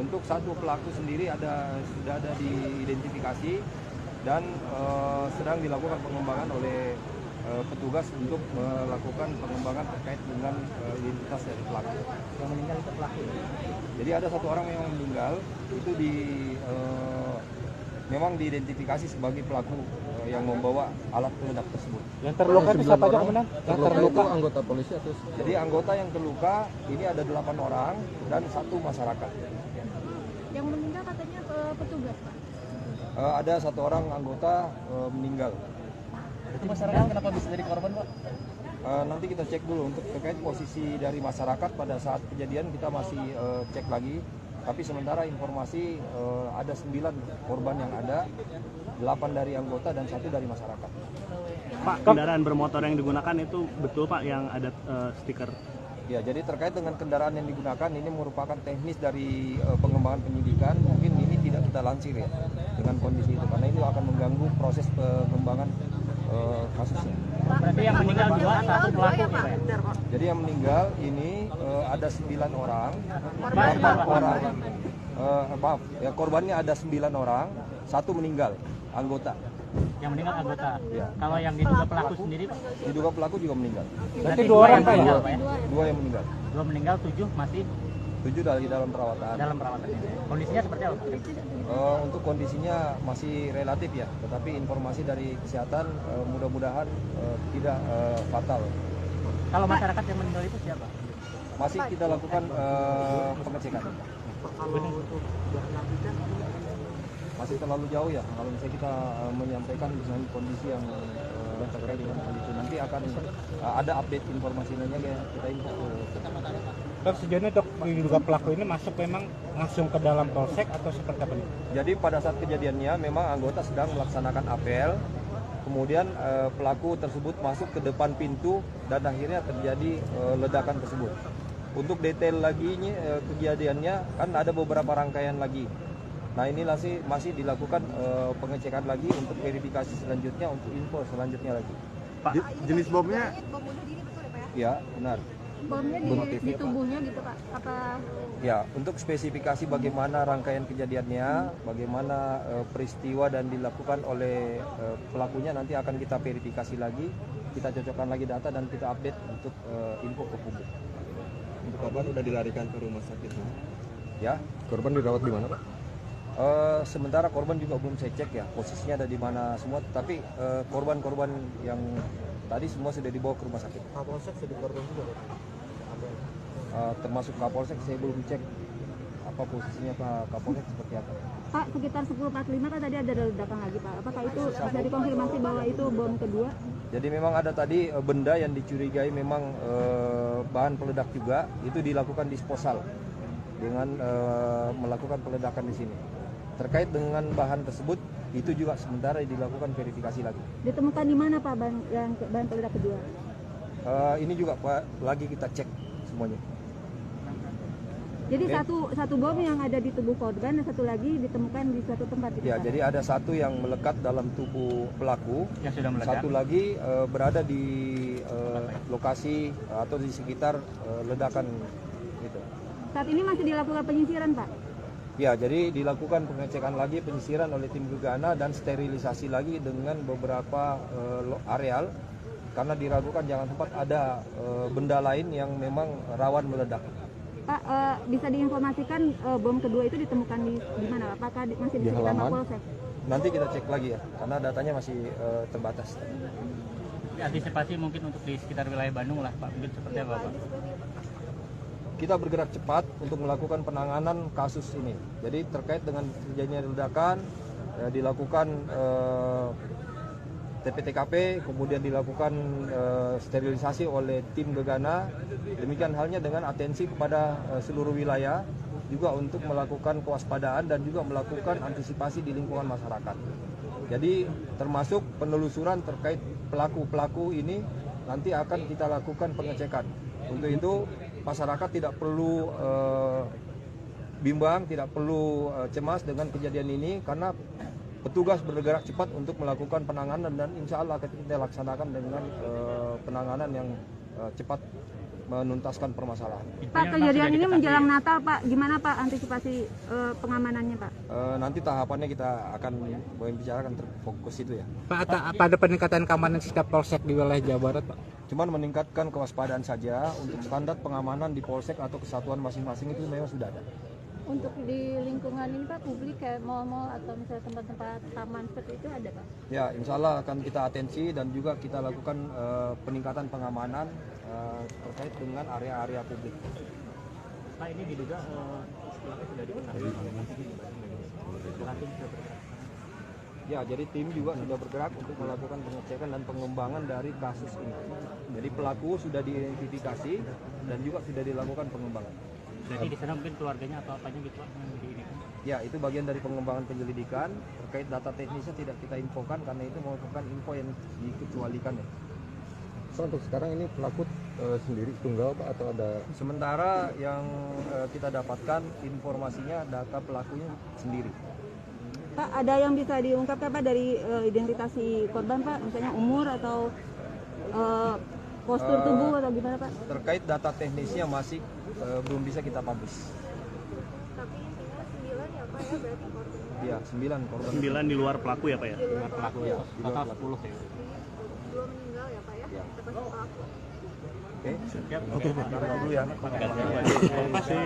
Untuk satu pelaku sendiri sudah ada diidentifikasi dan sedang dilakukan pengembangan oleh petugas untuk melakukan pengembangan terkait dengan identitas dari pelaku. Yang meninggal itu pelaku. Jadi ada satu orang yang meninggal itu memang diidentifikasi sebagai pelaku yang membawa alat peledak tersebut. Yang terluka itu siapa aja, Komandan? Yang terluka anggota polisi atau? Jadi anggota yang terluka ini ada 8 orang dan 1 masyarakat. Yang meninggal katanya petugas, Pak. Ada 1 orang anggota meninggal. itu masyarakat kenapa bisa jadi korban, Pak? Nanti kita cek dulu untuk terkait posisi dari masyarakat pada saat kejadian kita masih cek lagi. Tapi sementara informasi ada 9 korban yang ada, 8 dari anggota dan 1 dari masyarakat. Pak, kendaraan bermotor yang digunakan itu betul Pak yang ada stiker? Ya, jadi terkait dengan kendaraan yang digunakan ini merupakan teknis dari pengembangan penyidikan. Mungkin ini tidak kita lansir ya dengan kondisi itu karena ini akan mengganggu proses pengembangan kasusnya. Berarti yang meninggal 2, 1 pelaku ya, Pak? Jadi yang meninggal ini ada 9 orang, 8 orang. Maaf, ya korbannya ada 9 orang, 1 meninggal anggota. Yang meninggal anggota. Ya. Kalau yang diduga pelaku sendiri, Pak? Diduga pelaku juga meninggal. Berarti 2 orang Pak, meninggal, Pak ya? 2 yang meninggal. 2 meninggal, 7 masih 7 dalam perawatan. dalam perawatan ini. Kondisinya seperti apa, Pak? Untuk kondisinya masih relatif ya, tetapi informasi dari kesehatan mudah-mudahan tidak fatal. Kalau masyarakat yang meninggal itu siapa? Masih kita lakukan pengecekan. Masih terlalu jauh ya, kalau misalnya kita menyampaikan dengan kondisi yang terkait dengan kondisi nanti akan ada update informasinya ya kita info. Dok, sejauh ini dok diduga pelaku ini masuk memang langsung ke dalam polsek atau seperti apa nih? Jadi pada saat kejadiannya memang anggota sedang melaksanakan apel, kemudian pelaku tersebut masuk ke depan pintu dan akhirnya terjadi ledakan tersebut. Untuk detail lagi kejadiannya kan ada beberapa rangkaian lagi. Nah ini masih dilakukan pengecekan lagi untuk verifikasi selanjutnya untuk info selanjutnya lagi. Pak, jenis bomnya? Bom bunuh diri betul ya, Pak ya? Ya benar. Bomnya di tubuhnya gitu, Pak? Apa? Ya, untuk spesifikasi bagaimana rangkaian kejadiannya, bagaimana peristiwa dan dilakukan oleh pelakunya nanti akan kita verifikasi lagi, kita cocokkan lagi data dan kita update untuk info ke publik. Untuk korban udah dilarikan ke rumah sakit. Ya, Korban dirawat di mana, Pak? sementara korban juga belum saya cek ya posisinya ada di mana semua, tapi korban-korban yang tadi semua sudah dibawa ke rumah sakit. Kapolsek sudah korban juga, Pak? Termasuk Kapolsek saya belum cek apa posisinya Pak Kapolsek seperti apa. Pak, sekitar 10.45 kan tadi ada ledakan lagi, Pak. Apakah itu bisa dikonfirmasi bahwa itu bom kedua? Jadi memang ada tadi benda yang dicurigai memang bahan peledak juga, itu dilakukan disposal dengan melakukan peledakan di sini. Terkait dengan bahan tersebut, itu juga sementara dilakukan verifikasi lagi. Ditemukan di mana, Pak, bahan peledak kedua? Ini juga Pak, lagi kita cek semuanya. Jadi satu bom yang ada di tubuh korban dan satu lagi ditemukan di suatu tempat. Gitu, Ya, Pak? jadi ada satu yang melekat dalam tubuh pelaku, Yang sudah meledak? satu lagi berada di lokasi atau di sekitar ledakan itu. Saat ini masih dilakukan penyisiran, Pak? Ya, jadi dilakukan pengecekan lagi, penyisiran oleh tim Gegana dan sterilisasi lagi dengan beberapa areal karena diragukan jangan sempat ada benda lain yang memang rawan meledak. Pak, bisa diinformasikan bom kedua itu ditemukan di mana? Apakah masih di sekitar Mapolsek? Nanti kita cek lagi ya, karena datanya masih terbatas. Antisipasi mungkin untuk di sekitar wilayah Bandung lah, Pak. Mungkin seperti apa, Pak? Kita bergerak cepat untuk melakukan penanganan kasus ini. Jadi terkait dengan terjadinya ledakan, dilakukan TP-TKP, kemudian dilakukan sterilisasi oleh tim Gegana. Demikian halnya dengan atensi kepada seluruh wilayah, juga untuk melakukan kewaspadaan dan juga melakukan antisipasi di lingkungan masyarakat. Jadi termasuk penelusuran terkait pelaku-pelaku ini nanti akan kita lakukan pengecekan. Untuk itu masyarakat tidak perlu bimbang, tidak perlu cemas dengan kejadian ini karena petugas bergerak cepat untuk melakukan penanganan dan insya Allah kita laksanakan dengan penanganan yang cepat menuntaskan permasalahan. Pak, kejadian ini menjelang Natal, Pak. Gimana Pak antisipasi pengamanannya, Pak? Nanti tahapannya kita akan membicarakan terfokus itu ya. Pak, apa ada peningkatan keamanan setiap polsek di wilayah Jawa Barat, Pak? Cuman meningkatkan kewaspadaan saja. Untuk standar pengamanan di polsek atau kesatuan masing-masing itu memang sudah ada. Untuk di lingkungan ini Pak, publik kayak mal-mal atau misalnya tempat-tempat taman seperti itu ada Pak? Ya, insya Allah akan kita atensi dan juga kita lakukan peningkatan pengamanan terkait dengan area-area publik. Pak, ini diduga pelaku sudah diketahui. Ya, jadi tim juga sudah bergerak untuk melakukan pengecekan dan pengembangan dari kasus ini. Jadi pelaku sudah diidentifikasi dan juga sudah dilakukan pengembangan. Jadi di sana mungkin keluarganya atau apanya gitu Pak yang di ini. Ya, itu bagian dari pengembangan penyelidikan. Terkait data teknisnya tidak kita infokan karena itu merupakan info yang dikecualikan ya. So, untuk sekarang ini pelaku sendiri tunggal Pak atau ada? Sementara yang kita dapatkan informasinya data pelakunya sendiri. Pak, ada yang bisa diungkapkan Pak dari identitasi korban Pak? Misalnya umur atau postur tubuh atau gimana Pak? Terkait data teknisnya masih belum bisa kita publish. Tapi intinya 9 ya Pak ya, berarti korban. Ya, 9 korban. 9 di luar pelaku ya Pak ya? Luar pelaku ya. Total 10 ya. 2 meninggal ya Pak ya? Termasuk pelaku. Oke, siap. Oke, dulu ya. Terima kasih.